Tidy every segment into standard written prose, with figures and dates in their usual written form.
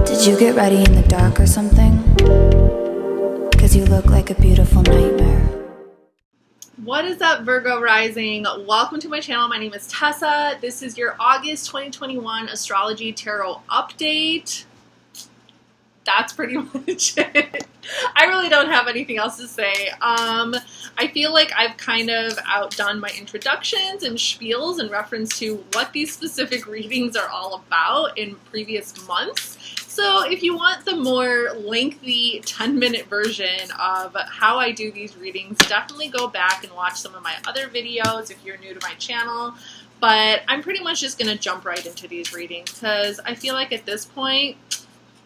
Did you get ready in the dark or something? 'Cause you look like a beautiful nightmare. What is up, Virgo rising? Welcome to my channel. My name is Tessa. This is your August 2021 astrology tarot update. That's pretty much it. I really don't have anything else to say. I feel like I've kind of outdone my introductions and spiels in reference to what these specific readings are all about in previous months. So if you want the more lengthy 10-minute version of how I do these readings, definitely go back and watch some of my other videos if you're new to my channel. But I'm pretty much just going to jump right into these readings because I feel like at this point,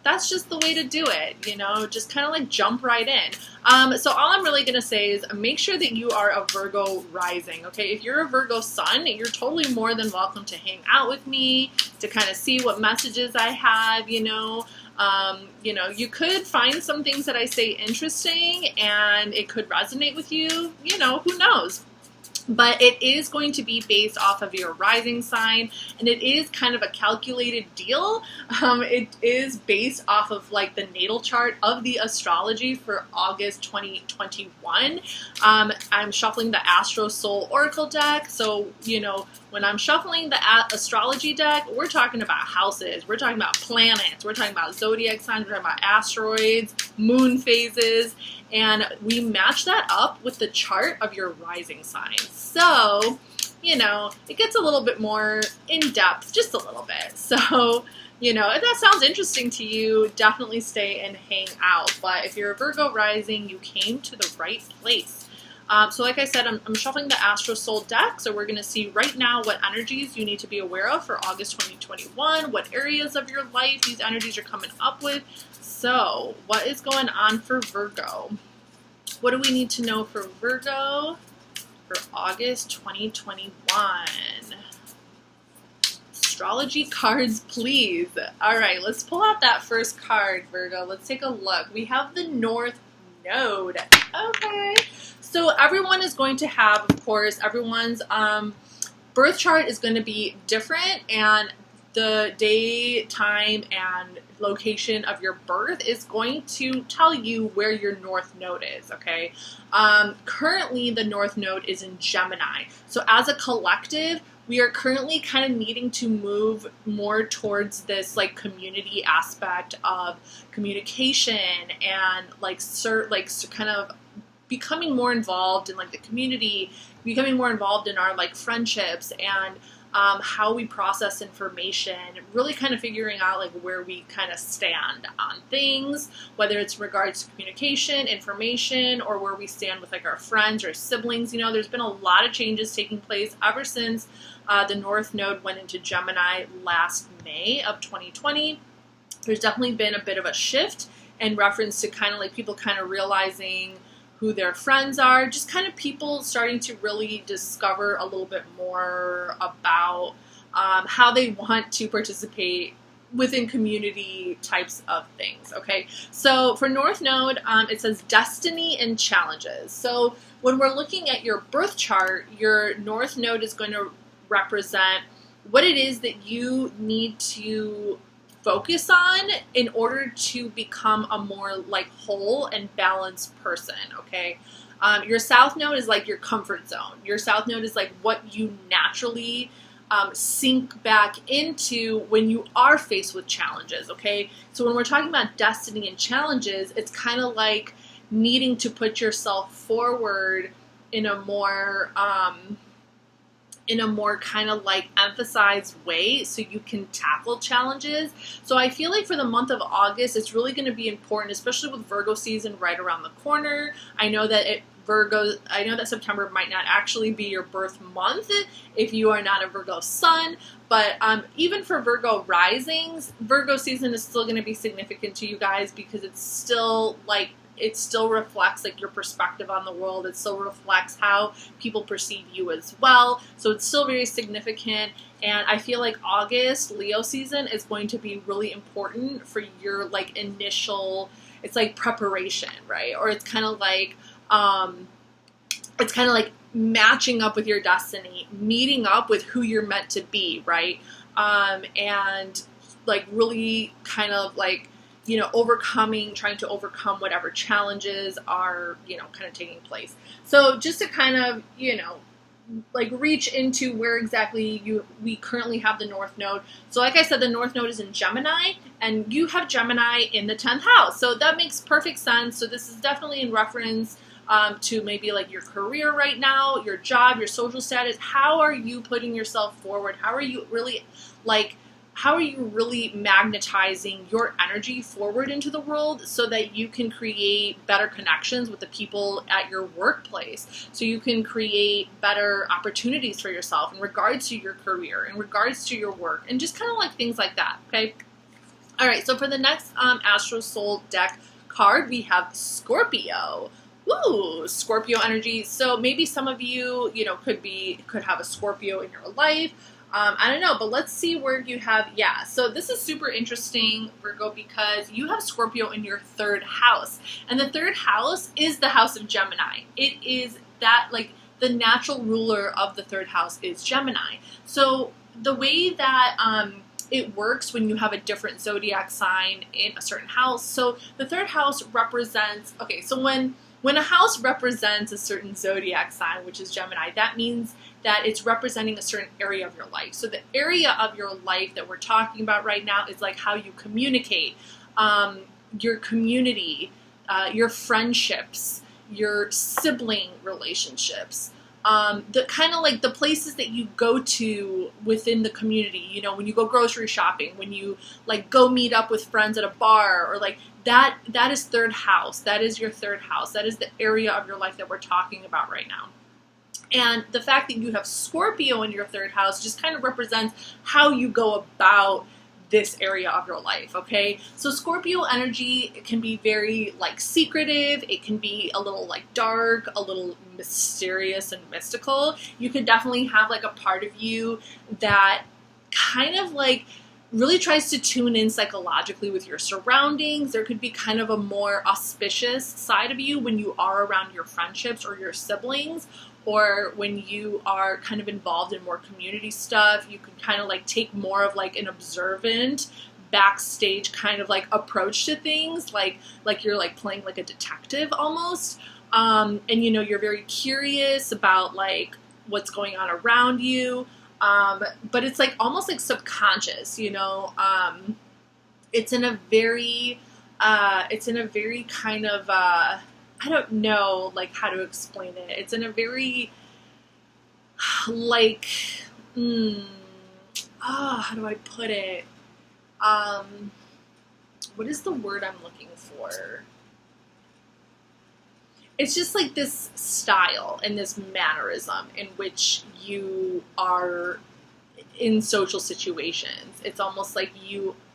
that's just the way to do it, you know, just kind of like jump right in. So all I'm really going to say is make sure that you are a Virgo rising, okay? If you're a Virgo sun, you're totally more than welcome to hang out with me, to kind of see what messages I have, you know. You could find some things that I say interesting and it could resonate with you, you know, who knows? But it is going to be based off of your rising sign, and it is kind of a calculated deal. It is based off of like the natal chart of the astrology for August 2021. I'm shuffling the Astro Soul Oracle deck, so you know when I'm shuffling the astrology deck, we're talking about houses, we're talking about planets, we're talking about zodiac signs, we're talking about asteroids, moon phases, and we match that up with the chart of your rising sign. So, you know, it gets a little bit more in depth, just a little bit. So, you know, if that sounds interesting to you, definitely stay and hang out. But if you're a Virgo rising, you came to the right place. So like I said, I'm shuffling the Astro Soul deck, so we're going to see right now what energies you need to be aware of for August 2021, what areas of your life these energies are coming up with. So, what is going on for Virgo? What do we need to know for Virgo for August 2021? Astrology cards, please. All right, let's pull out that first card, Virgo. Let's take a look. We have the North Node. Okay. So everyone is going to have, of course, everyone's birth chart is going to be different, and the day, time, and location of your birth is going to tell you where your North Node is, okay? Currently, the North Node is in Gemini. So as a collective, we are currently kind of needing to move more towards this like community aspect of communication and like kind of becoming more involved in like the community, becoming more involved in our like friendships and how we process information, really kind of figuring out like where we kind of stand on things, whether it's in regards to communication, information, or where we stand with like our friends or siblings. You know, there's been a lot of changes taking place ever since the North Node went into Gemini last May of 2020. There's definitely been a bit of a shift in reference to kind of like people kind of realizing who their friends are, just kind of people starting to really discover a little bit more about how they want to participate within community types of things, okay? So for North Node, it says destiny and challenges. So when we're looking at your birth chart, your North Node is going to represent what it is that you need to focus on in order to become a more like whole and balanced person, okay? Your South Node is like your comfort zone. Your South Node is like what you naturally sink back into when you are faced with challenges, okay? So when we're talking about destiny and challenges, it's kind of like needing to put yourself forward in a more kind of like emphasized way so you can tackle challenges. So I feel like for the month of August, it's really going to be important, especially with Virgo season right around the corner. I know that September might not actually be your birth month if you are not a Virgo sun, but even for Virgo risings, Virgo season is still going to be significant to you guys because it's still like it still reflects like your perspective on the world. It still reflects how people perceive you as well. So it's still very significant. And I feel like August, Leo season, is going to be really important for your like initial, it's like preparation, right? Or it's kind of like matching up with your destiny, meeting up with who you're meant to be, right? And like really kind of like, you know, trying to overcome whatever challenges are, you know, kind of taking place. So just to kind of, you know, like reach into where exactly we currently have the North Node. So like I said, the North Node is in Gemini, and you have Gemini in the 10th house. So that makes perfect sense. So this is definitely in reference to maybe like your career right now, your job, your social status. How are you putting yourself forward? How are you really magnetizing your energy forward into the world so that you can create better connections with the people at your workplace, so you can create better opportunities for yourself in regards to your career, in regards to your work, and just kind of like things like that, okay? All right, so for the next Astro Soul deck card, we have Scorpio. Ooh, Scorpio energy. So maybe some of you, you know, could have a Scorpio in your life. I don't know, but let's see where you have, yeah. So this is super interesting, Virgo, because you have Scorpio in your 3rd house. And the 3rd house is the house of Gemini. It is that, like, the natural ruler of the 3rd house is Gemini. So the way that it works when you have a different zodiac sign in a certain house. So the 3rd house represents, okay, so when a house represents a certain zodiac sign, which is Gemini, that means that it's representing a certain area of your life. So the area of your life that we're talking about right now is like how you communicate, your community, your friendships, your sibling relationships, the kind of like the places that you go to within the community, you know, when you go grocery shopping, when you like go meet up with friends at a bar, or like that is 3rd house. That is your 3rd house. That is the area of your life that we're talking about right now. And the fact that you have Scorpio in your 3rd house just kind of represents how you go about this area of your life, okay? So Scorpio energy, it can be very like secretive. It can be a little like dark, a little mysterious and mystical. You could definitely have like a part of you that kind of like really tries to tune in psychologically with your surroundings. There could be kind of a more auspicious side of you when you are around your friendships or your siblings, or when you are kind of involved in more community stuff. You can kind of like take more of like an observant, backstage kind of like approach to things, like you're like playing like a detective almost. And you know, you're very curious about like what's going on around you. But it's like almost like subconscious, you know. It's in a very kind of I don't know like how to explain it. It's in a very like how do I put it? What is the word I'm looking for? It's just like this style and this mannerism in which you are in social situations. It's almost like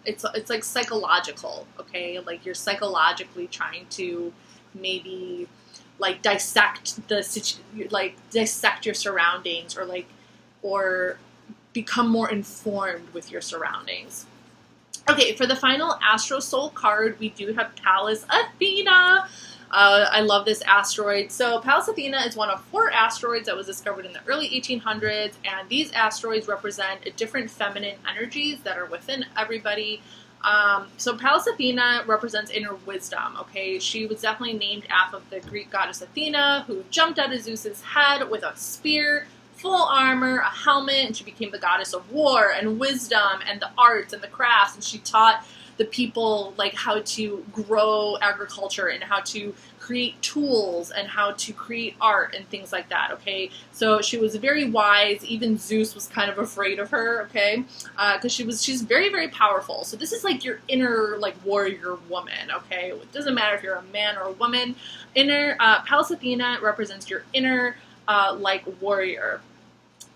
it's like psychological, okay? Like you're psychologically trying to maybe like dissect your surroundings, or become more informed with your surroundings. Okay, for the final Astro Soul card, we do have Pallas Athena. I love this asteroid. So Pallas Athena is one of 4 asteroids that was discovered in the early 1800s, and these asteroids represent different feminine energies that are within everybody. So Pallas Athena represents inner wisdom, okay? She was definitely named after the Greek goddess Athena, who jumped out of Zeus's head with a spear, full armor, a helmet, and she became the goddess of war and wisdom and the arts and the crafts, and she taught the people like how to grow agriculture and how to create tools and how to create art and things like that, okay? So she was very wise. Even Zeus was kind of afraid of her, okay? Because she's very, very powerful. So this is like your inner like warrior woman, okay? It doesn't matter if you're a man or a woman. Pallas Athena represents your inner like warrior.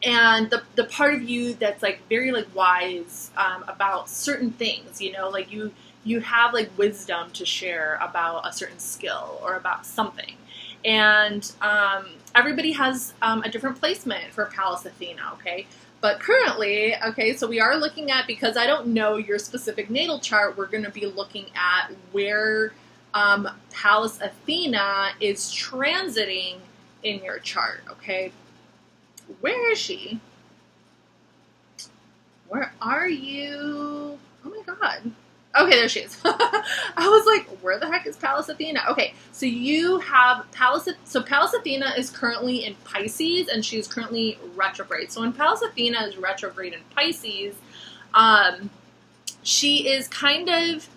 And the part of you that's like very like wise about certain things, you know, like you have like wisdom to share about a certain skill or about something. And everybody has a different placement for Pallas Athena, okay? But currently, okay, so we are looking at, because I don't know your specific natal chart, we're going to be looking at where Pallas Athena is transiting in your chart, okay? Where is she? Where are you? Oh my god. Okay, there she is. I was like, where the heck is Pallas Athena? Okay, so you have Pallas. So Pallas Athena is currently in Pisces, and she's currently retrograde. So when Pallas Athena is retrograde in Pisces, she is kind of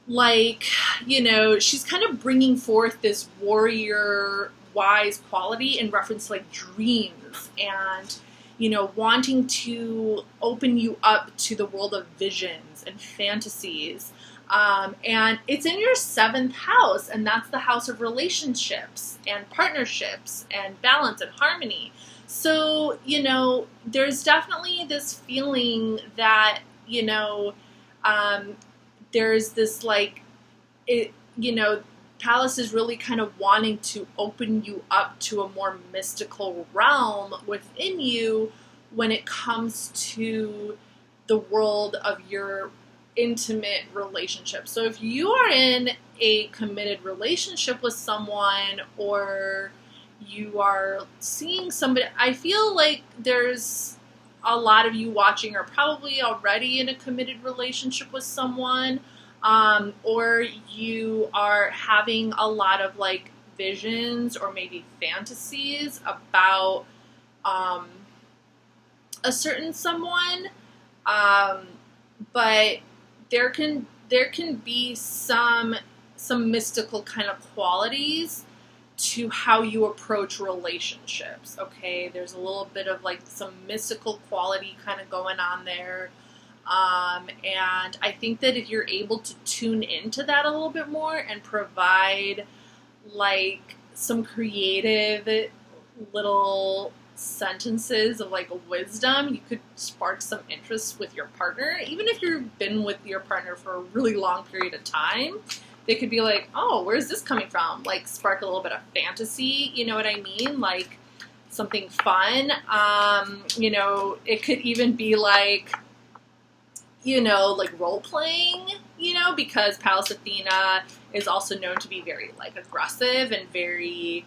like, you know, she's kind of bringing forth this warrior wise quality in reference to like dreams and, you know, wanting to open you up to the world of visions and fantasies. And it's in your 7th house, and that's the house of relationships and partnerships and balance and harmony. So, you know, there's definitely this feeling that, you know, there's this like, you know, Pallas is really kind of wanting to open you up to a more mystical realm within you when it comes to the world of your intimate relationship. So if you are in a committed relationship with someone, or you are seeing somebody, I feel like there's a lot of you watching are probably already in a committed relationship with someone. Or you are having a lot of like visions or maybe fantasies about a certain someone, but there can be some mystical kind of qualities to how you approach relationships. Okay, there's a little bit of like some mystical quality kind of going on there. And I think that if you're able to tune into that a little bit more and provide like some creative little sentences of like wisdom, you could spark some interest with your partner. Even if you've been with your partner for a really long period of time, they could be like, oh, where's this coming from? Like spark a little bit of fantasy, you know what I mean? Like something fun. You know, it could even be like, you know, like role playing, you know, because Pallas Athena is also known to be very like aggressive and very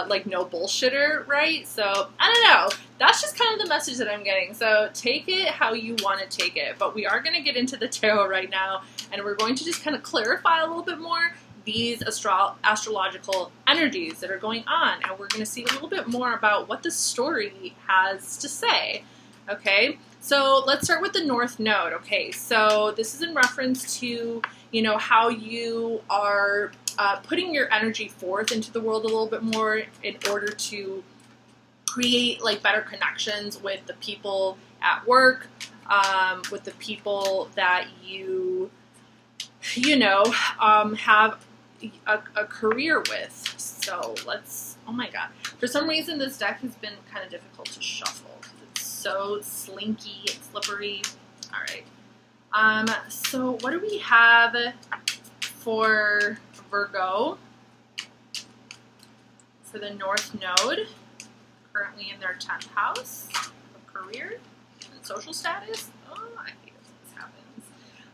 like no bullshitter, right? So I don't know. That's just kind of the message that I'm getting. So take it how you want to take it. But we are going to get into the tarot right now, and we're going to just kind of clarify a little bit more these astrological energies that are going on, and we're going to see a little bit more about what the story has to say. Okay, so let's start with the North Node. Okay, so this is in reference to, you know, how you are putting your energy forth into the world a little bit more in order to create like better connections with the people at work, with the people that you know, have a career with. So let's, oh my god, for some reason this deck has been kind of difficult to shuffle. So slinky and slippery. All right. So what do we have for Virgo for the North Node? Currently in their 10th house of career and social status. Oh, I hate it when this happens.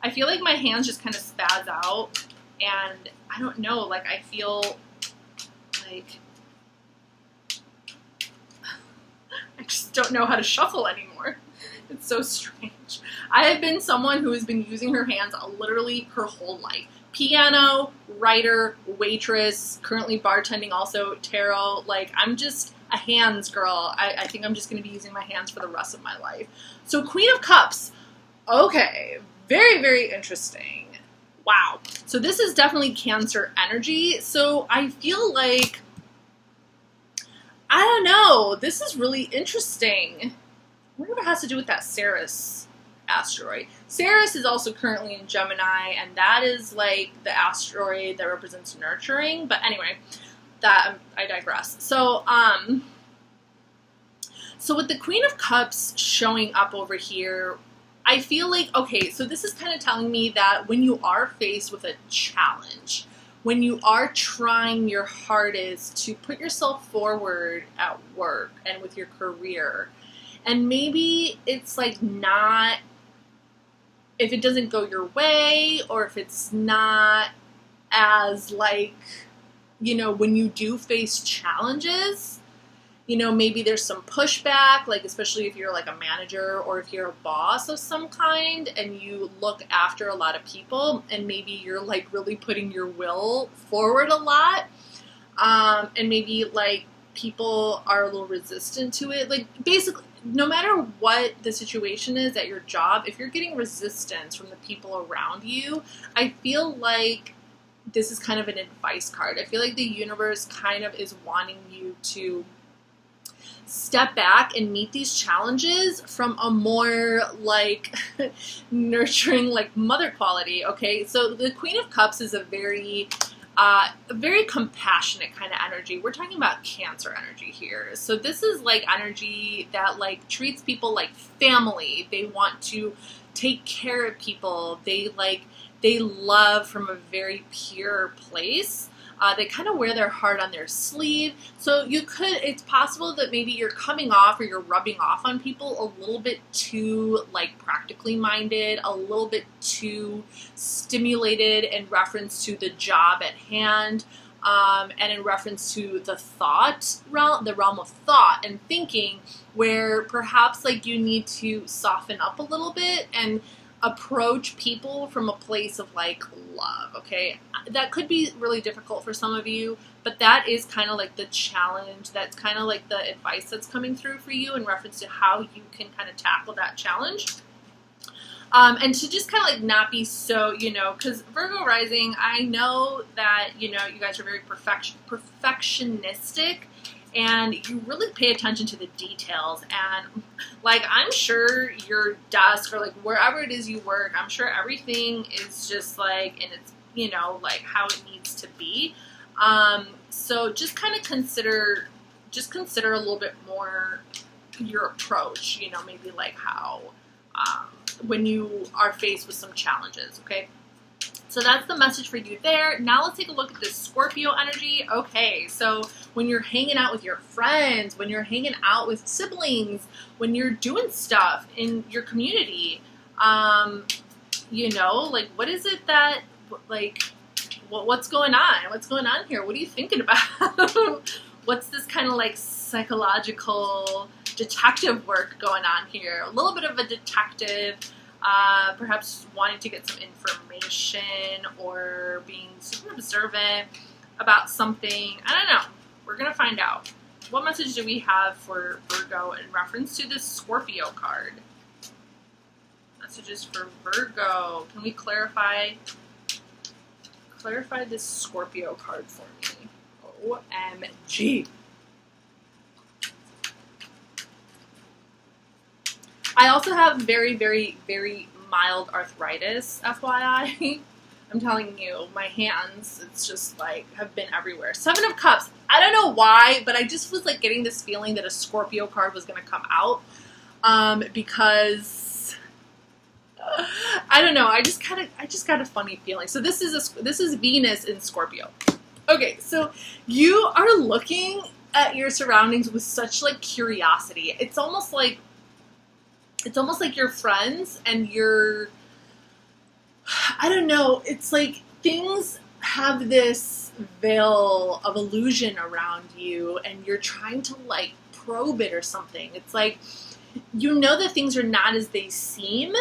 I feel like my hands just kind of spaz out, and I don't know. Like I feel like I just don't know how to shuffle anymore. It's so strange. I have been someone who has been using her hands literally her whole life. Piano, writer, waitress, currently bartending, also tarot. Like, I'm just a hands girl. I think I'm just going to be using my hands for the rest of my life. So Queen of Cups. Okay. Very, very interesting. Wow. So this is definitely Cancer energy. So I feel like, I don't know. This is really interesting. I wonder what it has to do with that Ceres asteroid. Ceres is also currently in Gemini, and that is like the asteroid that represents nurturing. But anyway, that I digress. So, so with the Queen of Cups showing up over here, I feel like, okay, so this is kind of telling me that when you are faced with a challenge, when you are trying your hardest to put yourself forward at work and with your career, and maybe it's like not, if it doesn't go your way, or if it's not as like, you know, when you do face challenges, you know, maybe there's some pushback, like especially if you're like a manager or if you're a boss of some kind and you look after a lot of people and maybe you're like really putting your will forward a lot. And maybe like people are a little resistant to it. Like basically, no matter what the situation is at your job, if you're getting resistance from the people around you, I feel like this is kind of an advice card. I feel like the universe kind of is wanting you to step back and meet these challenges from a more like nurturing, like mother quality. Okay, so the Queen of Cups is a very compassionate kind of energy. We're talking about Cancer energy here. So this is like energy that like treats people like family. They want to take care of people. They love from a very pure place. They kind of wear their heart on their sleeve. So it's possible that maybe you're coming off or you're rubbing off on people a little bit too like practically minded, a little bit too stimulated in reference to the job at hand, and in reference to the realm of thought and thinking, where perhaps like you need to soften up a little bit and approach people from a place of like love. Okay, that could be really difficult for some of you, but that is kind of like the challenge. That's kind of like the advice that's coming through for you in reference to how you can kind of tackle that challenge. And to just kind of like not be so, you know, because Virgo rising, I know that, you know, you guys are very perfectionistic and you really pay attention to the details. And like, I'm sure your desk or like wherever it is you work, I'm sure everything is just like, and it's, you know, like how it needs to be. So just kind of consider a little bit more your approach, you know, maybe like how, when you are faced with some challenges. Okay. So that's the message for you there. Now let's take a look at this Scorpio energy. Okay, so when you're hanging out with your friends, when you're hanging out with siblings, when you're doing stuff in your community, you know, like what is it that, like, what's going on? What's going on here? What are you thinking about? What's this kind of like psychological detective work going on here? A little bit of a detective. Perhaps wanting to get some information or being super observant about something. I don't know. We're going to find out. What message do we have for Virgo in reference to this Scorpio card? Messages for Virgo. Can we clarify this Scorpio card for me? OMG. I also have very, very, very mild arthritis, FYI. I'm telling you, my hands, it's just like, have been everywhere. Seven of Cups. I don't know why, but I just was like getting this feeling that a Scorpio card was going to come out. Because, I don't know, I just got a funny feeling. So this is Venus in Scorpio. Okay, so you are looking at your surroundings with such like curiosity. It's almost like you're friends and you're, I don't know, it's like things have this veil of illusion around you and you're trying to like probe it or something. It's like, you know that things are not as they seem,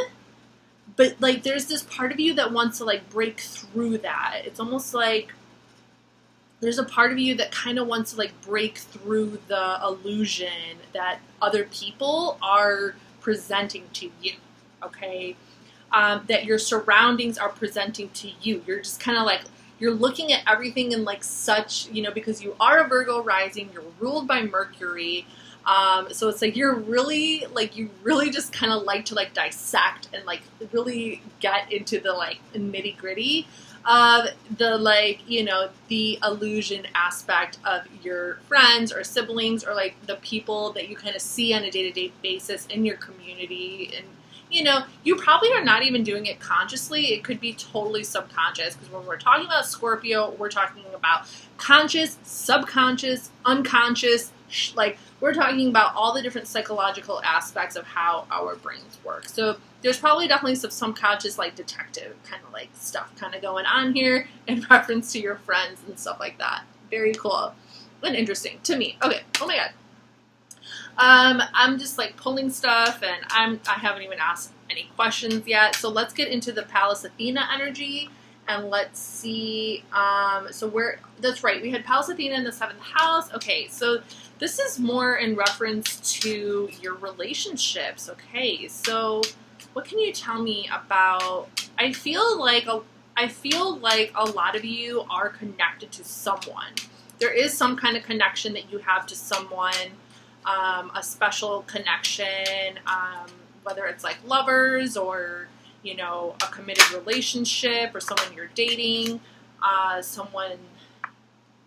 but like there's this part of you that wants to like break through that. It's almost like there's a part of you that kind of wants to like break through the illusion that other people are presenting to you, okay? That your surroundings are presenting to you. You're just kind of like, you're looking at everything in like such, you know, because you are a Virgo rising, you're ruled by Mercury. So it's like you really just kind of like to like dissect and like really get into the like nitty gritty of the like, you know, the illusion aspect of your friends or siblings or like the people that you kind of see on a day-to-day basis in your community. And, you know, you probably are not even doing it consciously. It could be totally subconscious, because when we're talking about Scorpio, we're talking about conscious, subconscious, unconscious, like we're talking about all the different psychological aspects of how our brains work. So there's probably definitely some subconscious like detective kind of like stuff kind of going on here in reference to your friends and stuff like that. Very cool and interesting to me. Okay, oh my god. I'm just like pulling stuff, and I haven't even asked any questions yet. So let's get into the Pallas Athena energy, and let's see. That's right. We had Pallas Athena in the 7th house. Okay, so this is more in reference to your relationships. Okay, so what can you tell me about? I feel like a lot of you are connected to someone. There is some kind of connection that you have to someone. A special connection, whether it's like lovers or, you know, a committed relationship or someone you're dating, someone,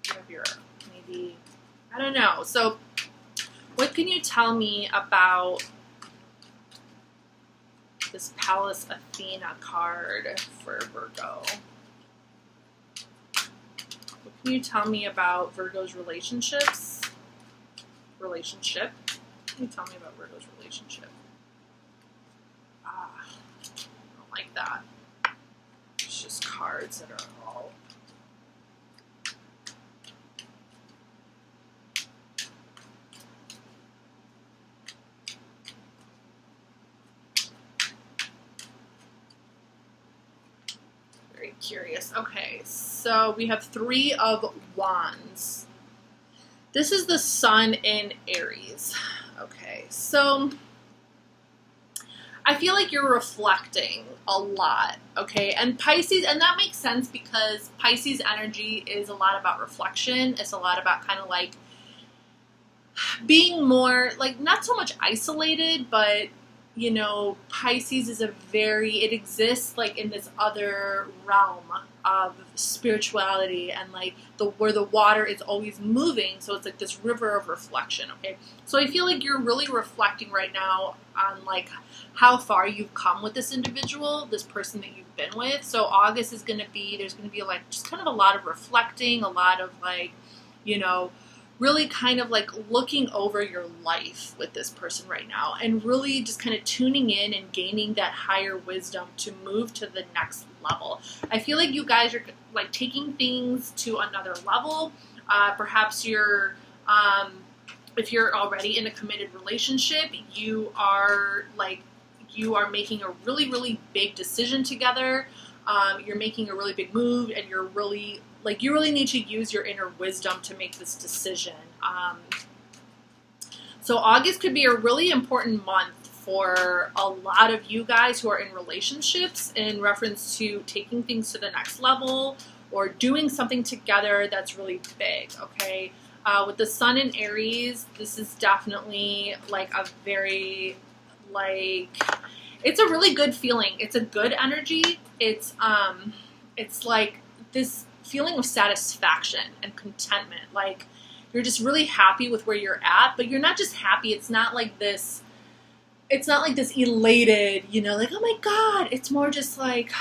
you know, you're maybe, I don't know. So what can you tell me about this Pallas Athena card for Virgo? What can you tell me about Virgo's relationships? Relationship. Can you tell me about Virgo's relationship? I don't like that. It's just cards that are all very curious. Okay, so we have 3 of Wands. This is the Sun in Aries. Okay, so I feel like you're reflecting a lot, okay? And Pisces, and that makes sense because Pisces energy is a lot about reflection. It's a lot about kind of like being more, like not so much isolated, but you know, Pisces is it exists like in this other realm of spirituality and like where the water is always moving. So it's like this river of reflection. Okay. So I feel like you're really reflecting right now on like how far you've come with this individual, this person that you've been with. So August is going to be, there's going to be like just kind of a lot of reflecting, a lot of like, you know, really kind of like looking over your life with this person right now and really just kind of tuning in and gaining that higher wisdom to move to the next level. I feel like you guys are like taking things to another level. Perhaps you're, if you're already in a committed relationship, you are making a really, really big decision together. You're making a really big move, and you're really you really need to use your inner wisdom to make this decision. So August could be a really important month for a lot of you guys who are in relationships in reference to taking things to the next level or doing something together that's really big, okay? With the Sun in Aries, this is definitely like a very, it's a really good feeling. It's a good energy. It's like this feeling of satisfaction and contentment. Like you're just really happy with where you're at, but you're not just happy. It's not like this elated, you know, like, oh my God. It's more just like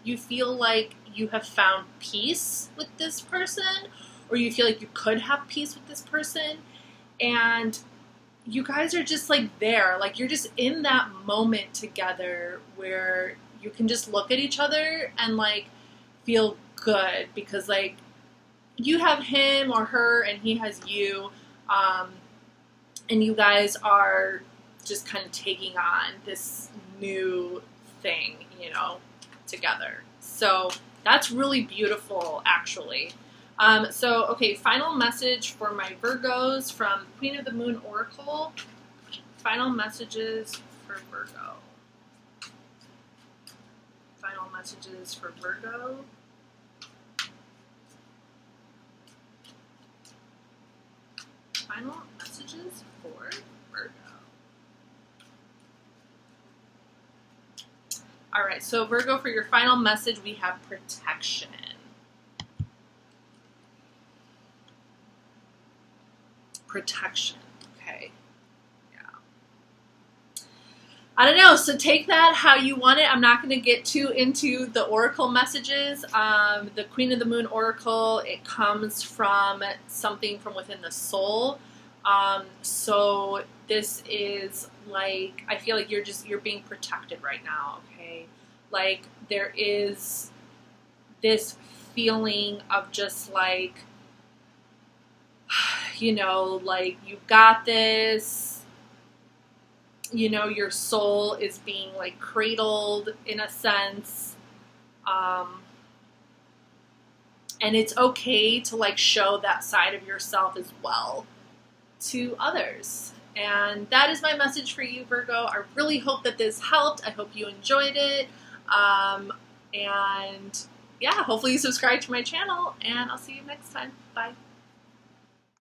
you feel like you have found peace with this person, or you feel like you could have peace with this person. And you guys are just like there, like you're just in that moment together where you can just look at each other and like feel good because like you have him or her and he has you, and you guys are just kind of taking on this new thing, you know, together. So that's really beautiful, actually. So, okay, final message for my Virgos from Queen of the Moon Oracle. Final messages for Virgo. Final messages for Virgo. Final messages for Virgo. All right, so Virgo, for your final message, we have protection. Protection. Okay. Yeah. I don't know. So take that how you want it. I'm not going to get too into the oracle messages. The Queen of the Moon Oracle, it comes from something from within the soul. So this is like, I feel like you're being protected right now. Okay. Like there is this feeling of just like, you know, like you got this, you know, your soul is being like cradled in a sense. And it's okay to like show that side of yourself as well to others. And that is my message for you, Virgo. I really hope that this helped. I hope you enjoyed it. And yeah, hopefully you subscribe to my channel, and I'll see you next time. Bye.